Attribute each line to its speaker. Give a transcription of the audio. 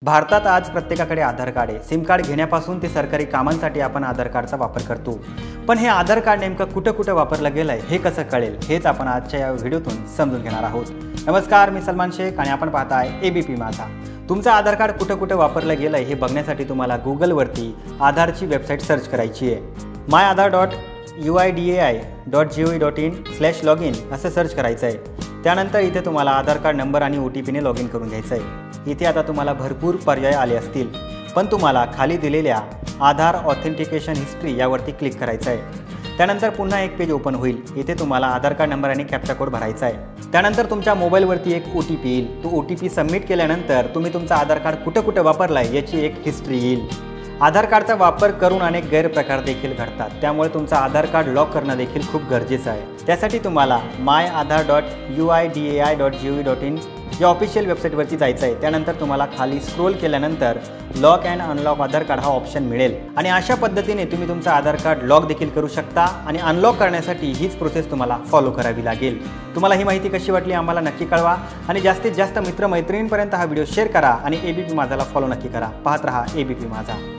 Speaker 1: भारतात आज प्रत्येकाकडे आधार कार्ड आहे। सिम कार्ड घेण्यापासून ते सरकारी कामांसाठी आपण आधार कार्डचा वापर करतो। पण हे आधार कार्ड नेमकं कुठे वापरलं गेलंय हे कसं कळेल हेच आपण आजच्या या व्हिडिओतून समजून घेणार आहोत। नमस्कार, मी सलमान शेख आणि आपण पाहताय एबीपी माझा। तुमचं आधार कार्ड कुठे वापरलं गेलंय हे बघण्यासाठी तुम्हाला गुगलवरती आधारची वेबसाईट सर्च करायची आहे। myAadhar.uidi.gov.in/login असं सर्च करायचं आहे। त्यानंतर इथे तुम्हाला आधार कार्ड नंबर आणि OTPने लॉग इन करून घ्यायचं आहे। इथे आता तुम्हाला भरपूर पर्याय आले असतील, पण तुम्हाला खाली दिलेल्या आधार ऑथेंटिकेशन हिस्ट्री यावरती क्लिक करायचं आहे। त्यानंतर पुन्हा एक पेज ओपन होईल। इथे तुम्हाला आधार कार्ड नंबर आणि कॅप्चा कोड भरायचा आहे। त्यानंतर तुमच्या मोबाईलवरती एक OTP येईल। तो OTP सबमिट केल्यानंतर तुम्ही तुमचं आधार कार्ड कुठे वापरलाय याची एक हिस्ट्री येईल। आधार कार्डचा वापर करून अनेक गैरप्रकार देखील घडतात, त्यामुळे तुमचं आधार कार्ड लॉक करणं देखील खूप गरजेचं आहे। त्यासाठी तुम्हाला myAadhar.uidi.gov.in या ऑफिशियल वेबसाईटवरती जायचं आहे। त्यानंतर तुम्हाला खाली स्क्रोल केल्यानंतर lock and unlock Aadhaar card हा ऑप्शन मिळेल आणि अशा पद्धतीने तुम्ही तुमचं आधार कार्ड लॉक देखील करू शकता आणि अनलॉक करण्यासाठी हीच प्रोसेस तुम्हाला फॉलो करावी लागेल। तुम्हाला ही माहिती कशी वाटली आम्हाला नक्की कळवा आणि जास्तीत जास्त मित्रमैत्रिणींपर्यंत हा व्हिडिओ शेअर करा आणि एबीपी माझाला फॉलो नक्की करा। पाहत रहा एबीपी माझा।